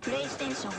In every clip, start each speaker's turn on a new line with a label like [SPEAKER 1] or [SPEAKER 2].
[SPEAKER 1] プレイステーション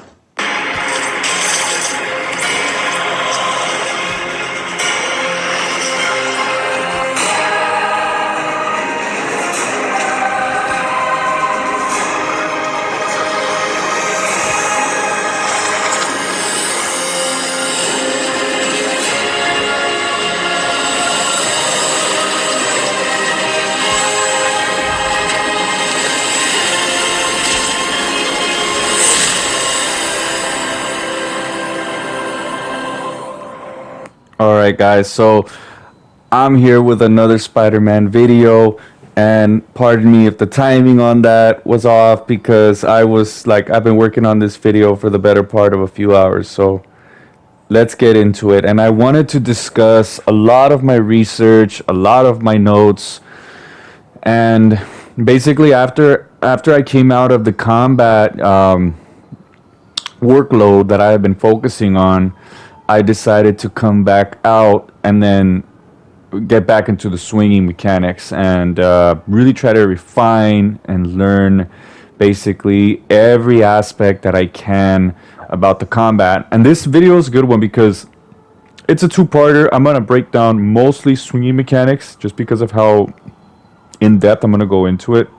[SPEAKER 2] All right, guys. So I'm here with another Spider-Man video, and pardon me if the timing on that was off because I've been working on this video for the better part of a few hours. So let's get into it. And I wanted to discuss a lot of my research, a lot of my notes, and basically after I came out of the combat workload that I have been focusing on, I decided to come back out and then get back into the swinging mechanics and really try to refine and learn basically every aspect that I can about the combat. And this video is a good one because it's a two-parter. I'm going to break down mostly swinging mechanics just because of how in depth I'm going to go into it.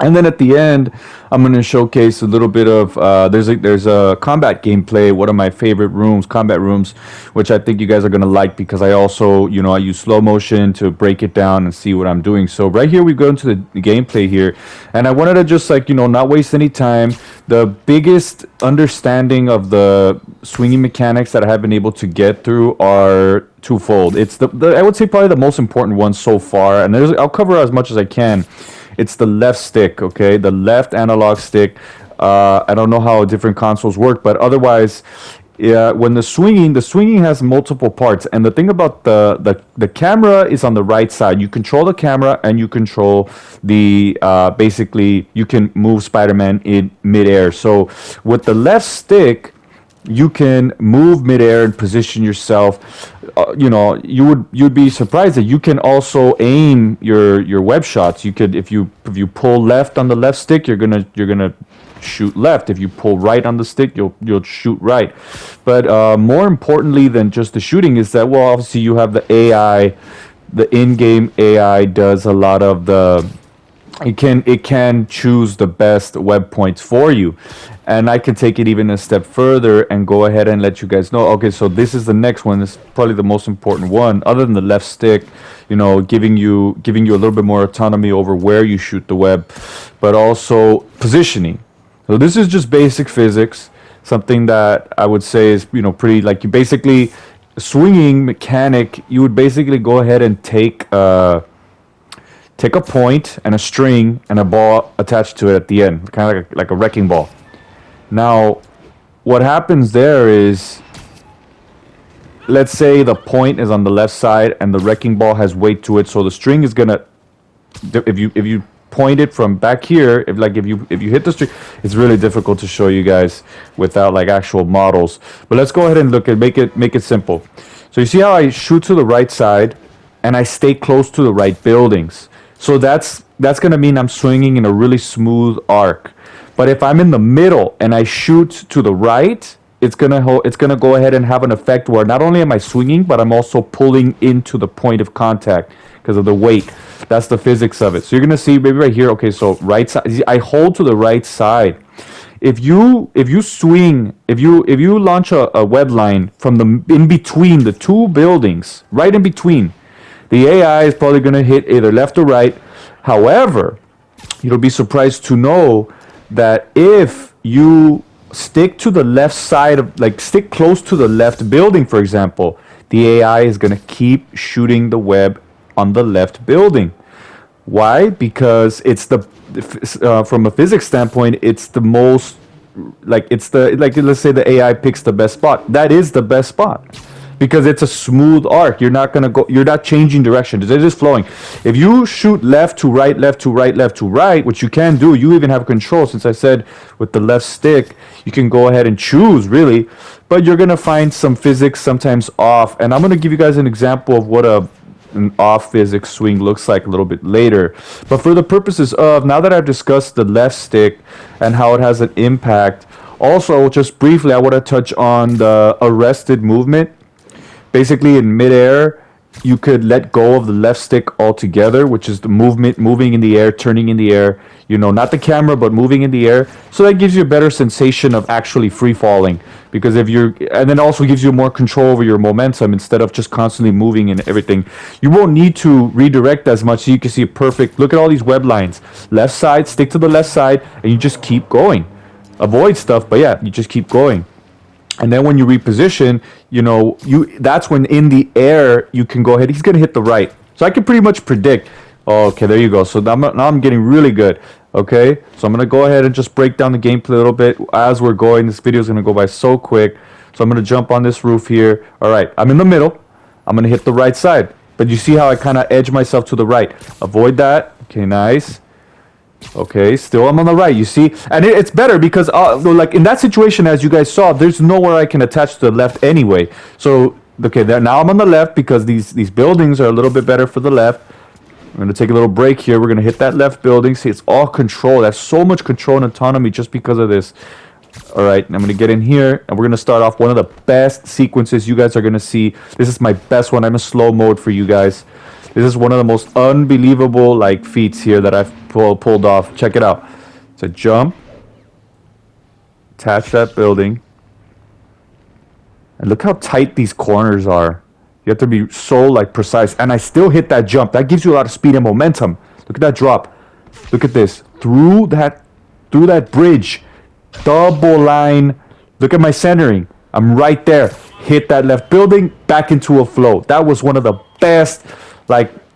[SPEAKER 2] And then at the end, I'm going to showcase a little bit of there's a combat gameplay, one of my favorite rooms, combat rooms, which I think you guys are going to like because I also, I use slow motion to break it down and see what I'm doing. So right here we go into the gameplay here, and I wanted to just not waste any time. The biggest understanding of the swinging mechanics that I have been able to get through are twofold. It's the I would say probably the most important one so far, and I'll cover as much as I can. It's the left stick, okay? The left analog stick. I don't know how different consoles work, but otherwise, yeah, when the swinging has multiple parts. And the thing about the camera is on the right side. You control the camera and you control the, basically, you can move Spider-Man in midair. So with the left stick, you can move midair and position yourself. You'd be surprised that you can also aim your web shots. You could if you pull left on the left stick, you're gonna shoot left. If you pull right on the stick, you'll shoot right. But more importantly than just the shooting is that, well, obviously you have the AI. The in-game AI does a lot of the. It can choose the best web points for you, and I can take it even a step further and go ahead and let you guys know, okay, so this is the next one. This is probably the most important one other than the left stick, giving you a little bit more autonomy over where you shoot the web, but also positioning. So this is just basic physics, something that I would say is pretty, like, you basically swinging mechanic. You would basically go ahead and take a point and a string and a ball attached to it at the end, kind of like a wrecking ball. Now, what happens there is, let's say the point is on the left side and the wrecking ball has weight to it, so the string is gonna, if you point it from back here, if you hit the string, it's really difficult to show you guys without like actual models. But let's go ahead and make it simple. So you see how I shoot to the right side and I stay close to the right buildings. So that's going to mean I'm swinging in a really smooth arc. But if I'm in the middle and I shoot to the right, it's going to go ahead and have an effect where not only am I swinging, but I'm also pulling into the point of contact because of the weight. That's the physics of it. So you're going to see maybe right here, okay, so right side, I hold to the right side. If you swing, if you launch a web line from the in between the two buildings, right in between, the AI is probably going to hit either left or right. However, you'll be surprised to know that if you stick to the left side of, like, stick close to the left building, for example, the AI is going to keep shooting the web on the left building. Why? Because it's from a physics standpoint, it's the most, let's say the AI picks the best spot. That is the best spot. Because it's a smooth arc. You're not changing direction. It's just flowing. If you shoot left to right, left to right, left to right, which you can do, you even have control. Since I said with the left stick, you can go ahead and choose, really. But you're going to find some physics sometimes off. And I'm going to give you guys an example of what an off physics swing looks like a little bit later. But for the purposes of, now that I've discussed the left stick and how it has an impact, also just briefly, I want to touch on the arrested movement. Basically, in midair, you could let go of the left stick altogether, which is the movement, moving in the air, turning in the air, not the camera, but moving in the air. So that gives you a better sensation of actually free falling. Because and then also gives you more control over your momentum instead of just constantly moving and everything. You won't need to redirect as much, so you can see a perfect, look at all these web lines. Left side, stick to the left side, and you just keep going. Avoid stuff, but yeah, you just keep going. And then when you reposition, that's when in the air you can go ahead. He's gonna hit the right, so I can pretty much predict. Oh, okay, there you go. So now I'm getting really good. Okay, so I'm gonna go ahead and just break down the gameplay a little bit as we're going. This video is gonna go by so quick. So I'm gonna jump on this roof here. All right, I'm in the middle. I'm gonna hit the right side, but you see how I kind of edge myself to the right. Avoid that. Okay, nice. Okay, still I'm on the right, you see? And it's better because, like in that situation, as you guys saw, there's nowhere I can attach to the left anyway. So, okay, now I'm on the left because these buildings are a little bit better for the left. I'm going to take a little break here. We're going to hit that left building. See, it's all control. That's so much control and autonomy just because of this. All right, I'm going to get in here, and we're going to start off one of the best sequences you guys are going to see. This is my best one. I'm in slow mode for you guys. This is one of the most unbelievable feats here that I've pulled off. Check it out. It's a jump, attach that building, and look how tight these corners are. You have to be so precise, and I still hit that jump. That gives you a lot of speed and momentum. Look at that drop. Look at this through that bridge, double line. Look at my centering. I'm right there. Hit that left building, back into a flow. That was one of the best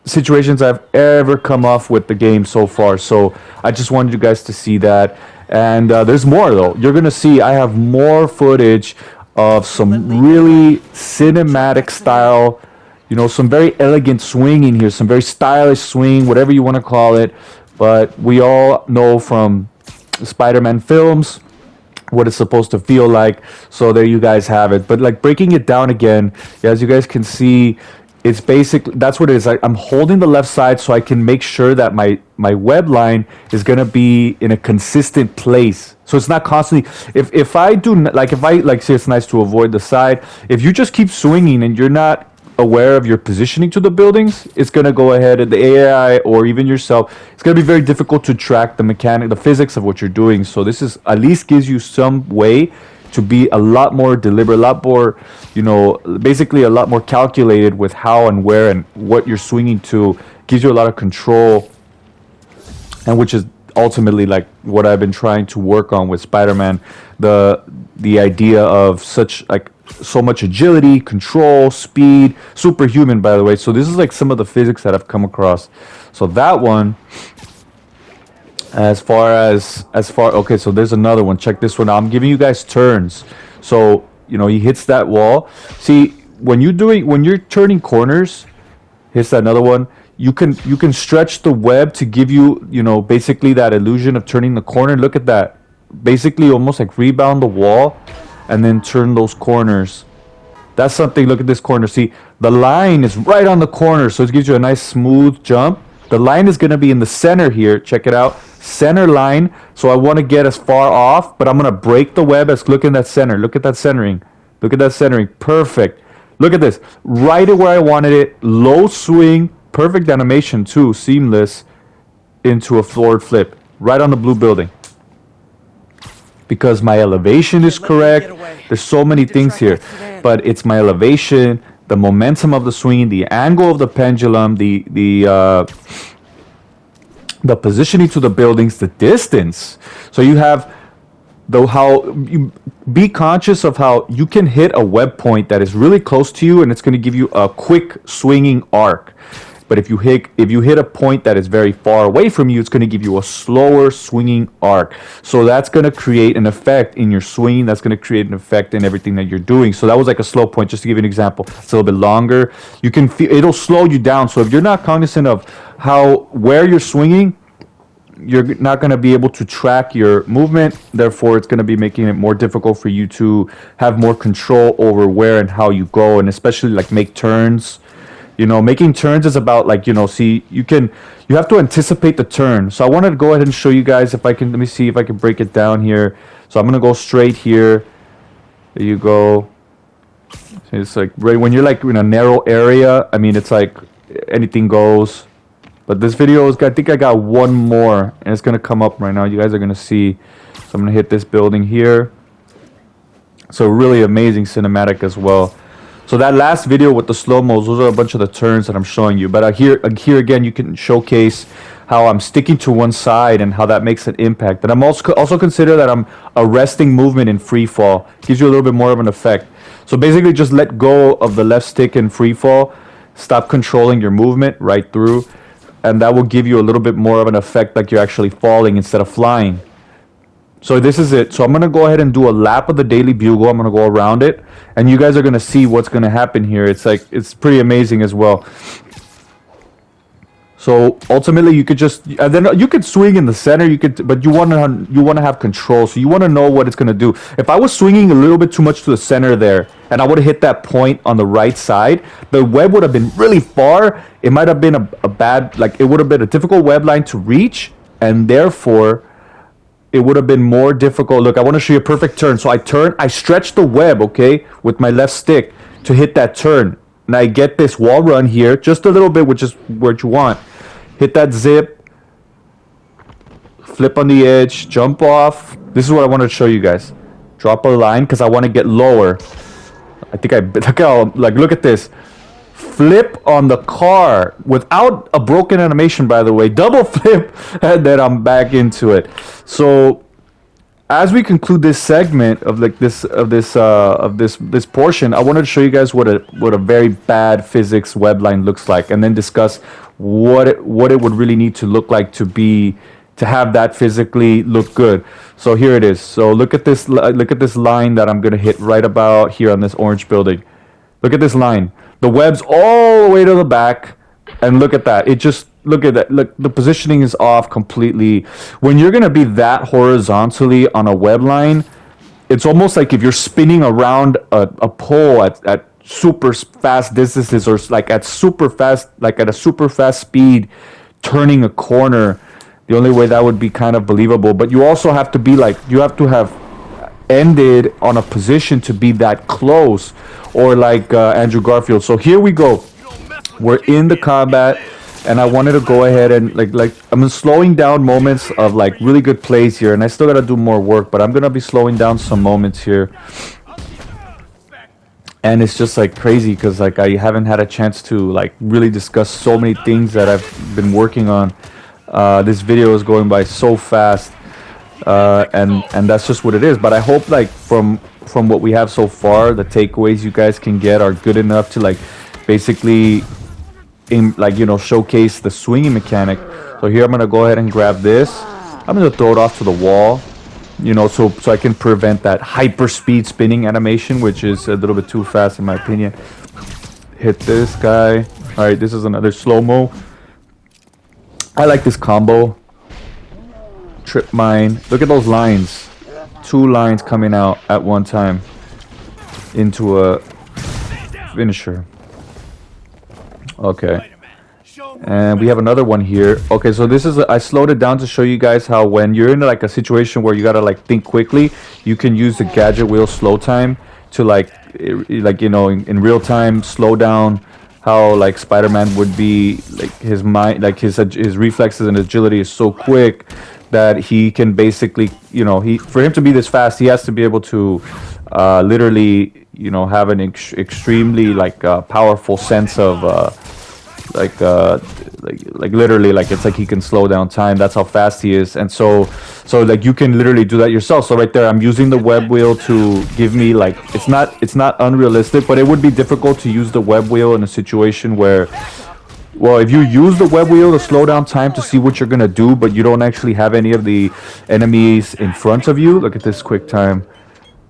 [SPEAKER 2] situations I've ever come off with the game so far. So I just wanted you guys to see that. And there's more though. You're gonna see I have more footage of some really cinematic style, some very elegant swinging here, some very stylish swing, whatever you want to call it. But we all know from Spider-Man films what it's supposed to feel like. So there you guys have it. But breaking it down again, as you guys can see, it's basically, that's what it is. I'm holding the left side so I can make sure that my web line is going to be in a consistent place. So it's not constantly, if I do, say it's nice to avoid the side. If you just keep swinging and you're not aware of your positioning to the buildings, it's going to go ahead, and the AI or even yourself, it's going to be very difficult to track the physics of what you're doing. So this is, at least gives you some way to be a lot more deliberate, a lot more, basically a lot more calculated with how and where and what you're swinging to. Gives you a lot of control, and which is ultimately what I've been trying to work on with Spider-Man. The idea of so much agility, control, speed, superhuman, by the way. So this is some of the physics that I've come across. So that one, okay, so there's another one. Check this one out. I'm giving you guys turns. So, he hits that wall. See, when you're turning corners, hits that another one, you can stretch the web to give you, basically that illusion of turning the corner. Look at that. Basically almost rebound the wall and then turn those corners. That's something. Look at this corner. See, the line is right on the corner, so it gives you a nice smooth jump. The line is going to be in the center here. Check it out. Center line. So I want to get as far off, but I'm going to break the web as, look in that center. Look at that centering. Look at that centering. Perfect. Look at this. Right at where I wanted it. Low swing. Perfect animation too. Seamless into a forward flip. Right on the blue building. Because my elevation is correct. There's so many things here. But it's my elevation, the momentum of the swing, the angle of the pendulum, the positioning to the buildings, the distance. So you have be conscious of how you can hit a web point that is really close to you, and it's going to give you a quick swinging arc. But if you hit a point that is very far away from you, it's going to give you a slower swinging arc. So that's going to create an effect in your swing. That's going to create an effect in everything that you're doing. So that was a slow point, just to give you an example. It's a little bit longer. You can feel it'll slow you down. So if you're not cognizant of where you're swinging, you're not going to be able to track your movement. Therefore, it's going to be making it more difficult for you to have more control over where and how you go, and especially make turns. You know, making turns is about like, you know, see, you have to anticipate the turn. So I wanted to go ahead and show you guys if I can, let me see if I can break it down here. So I'm going to go straight here. There you go. It's like right when you're like in a narrow area, I mean, it's like anything goes. But this video is, I think I got one more and it's going to come up right now. You guys are going to see. So I'm going to hit this building here. So really amazing cinematic as well. So that last video with the slow-mos, those are a bunch of the turns that I'm showing you. But here again, you can showcase how I'm sticking to one side and how that makes an impact. And I'm also consider that I'm arresting movement in free fall. Gives you a little bit more of an effect. So basically just let go of the left stick in free fall. Stop controlling your movement right through. And that will give you a little bit more of an effect like you're actually falling instead of flying. So this is it. So I'm going to go ahead and do a lap of the Daily Bugle. I'm going to go around it. And you guys are going to see what's going to happen here. It's like, it's pretty amazing as well. So ultimately you could just, and then you could swing in the center, but you want to have control. So you want to know what it's going to do. If I was swinging a little bit too much to the center there, and I would have hit that point on the right side, the web would have been really far. It might have been a bad, like it would have been a difficult web line to reach. And therefore, it would have been more difficult. Look, I want to show you a perfect turn. So I stretch the web, okay, with my left stick to hit that turn. And I get this wall run here, just a little bit, which is what you want. Hit that zip, flip on the edge, jump off. This is what I want to show you guys. Drop a line because I want to get lower. I think look at this. Flip on the car without a broken animation, by the way. Double flip, and then I'm back into it. So as we conclude this segment of like this portion, I wanted to show you guys what a very bad physics web line looks like, and then discuss what it would really need to look like to have that physically look good. So here it is. So look at this line that I'm gonna hit right about here on this orange building. Look at this line. The web's all the way to the back, and look at that. Look at that. Look, the positioning is off completely. When you're gonna be that horizontally on a web line, it's almost like if you're spinning around a pole at super fast distances, or like at a super fast speed, turning a corner. The only way that would be kind of believable. But you also have to be like, you have to have ended on a position to be that close, or like Andrew Garfield. So here we go. We're in the combat, and I wanted to go ahead and like I'm slowing down moments of like really good plays here, and I still gotta do more work, but I'm gonna be slowing down some moments here. And it's just like crazy because like I haven't had a chance to like really discuss so many things that I've been working on. This video is going by so fast, and that's just what it is. But I hope like from what we have so far, the takeaways you guys can get are good enough to like basically showcase the swinging mechanic. So here I'm gonna go ahead and grab this. I'm gonna throw it off to the wall, so I can prevent that hyper speed spinning animation, which is a little bit too fast in my opinion. Hit this guy. All right, this is another slow-mo. I like this combo. Trip mine. Look at those lines. 2 lines coming out at one time into a finisher. Okay. And we have another one here. Okay, so this is I slowed it down to show you guys how when you're in like a situation where you gotta like think quickly, you can use the gadget wheel slow time to in real time slow down how like Spider-Man would be, like his mind, like his reflexes and agility is so quick that he can basically, for him to be this fast, he has to be able to literally, have an extremely powerful sense of literally, like it's like he can slow down time. That's how fast he is. And so like you can literally do that yourself. So right there, I'm using the web wheel to give me like, it's not unrealistic, but it would be difficult to use the web wheel in a situation where, well, if you use the web wheel to slow down time to see what you're gonna do, but you don't actually have any of the enemies in front of you. Look at this quick time.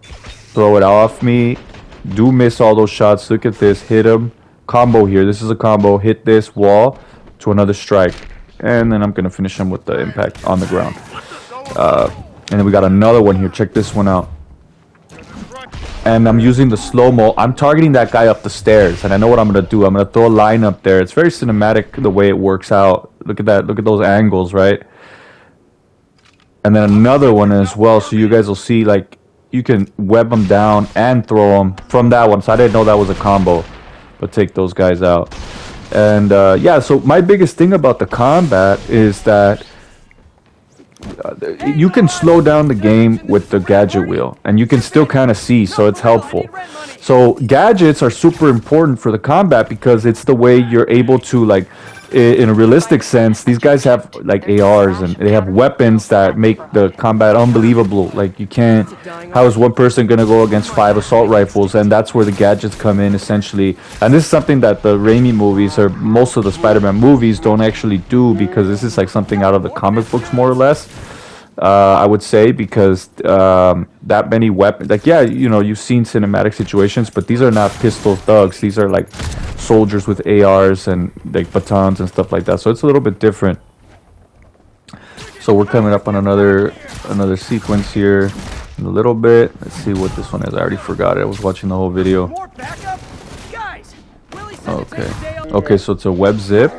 [SPEAKER 2] Throw it off me. Do miss all those shots. Look at this. Hit him. Combo here. This is a combo. Hit this wall to another strike, and then I'm gonna finish him with the impact on the ground. And then we got another one here. Check this one out. and I'm using the slow-mo, I'm targeting that guy up the stairs, and I know what I'm gonna do. I'm gonna throw a line up there. It's very cinematic the way it works out. Look at that. Look at those angles, right? And then another one as well, so you guys will see, like, you can web them down and throw them from that one. So I didn't know that was a combo, but take those guys out. And yeah, so my biggest thing about the combat is that you can slow down the game with the gadget wheel, and you can still kind of see, so it's helpful. So gadgets are super important for the combat because it's the way you're able to, like, in a realistic sense, these guys have like ARs and they have weapons that make the combat unbelievable. Like, you can't, how is one person gonna go against 5 assault rifles? And that's where the gadgets come in, essentially. And this is something that the Raimi movies, or most of the Spider-Man movies, don't actually do, because this is like something out of the comic books, more or less. I would say, because that many weapons, like, yeah, you know, you've seen cinematic situations, but these are not pistol thugs. These are like soldiers with ARs and like batons and stuff like that. So it's a little bit different. So we're coming up on another sequence here in a little bit. Let's see what this one is. I already forgot it. I was watching the whole video. Okay, so it's a web zip.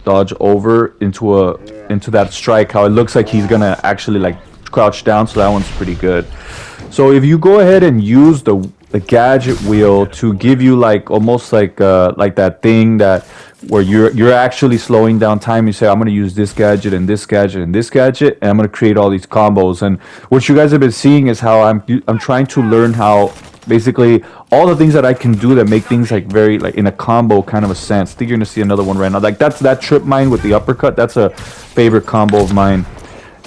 [SPEAKER 2] Dodge over into that strike. How it looks like he's gonna actually like crouch down, so that one's pretty good. So if you go ahead and use the gadget wheel to give you like almost like that thing that where you're actually slowing down time. You say, I'm gonna use this gadget and this gadget and this gadget, and I'm gonna create all these combos. And what you guys have been seeing is how I'm trying to learn how basically all the things that I can do that make things like very like in a combo kind of a sense. I think you're gonna see another one right now. Like that's that trip mine with the uppercut. That's a favorite combo of mine.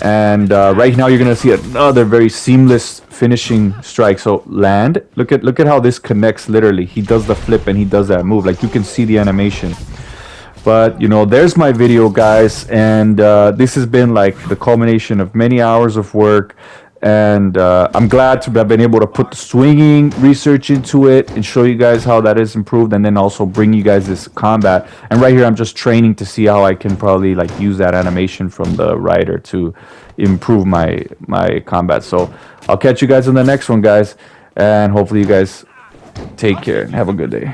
[SPEAKER 2] And right now you're gonna see another very seamless finishing strike. So land. Look at how this connects. Literally, he does the flip and he does that move. Like you can see the animation. But you know, there's my video, guys, and this has been like the culmination of many hours of work. And I'm glad to have been able to put the swinging research into it and show you guys how that is improved, and then also bring you guys this combat. And right here I'm just training to see how I can probably like use that animation from the writer to improve my combat. So I'll catch you guys in the next one, guys, and hopefully you guys take care and have a good day.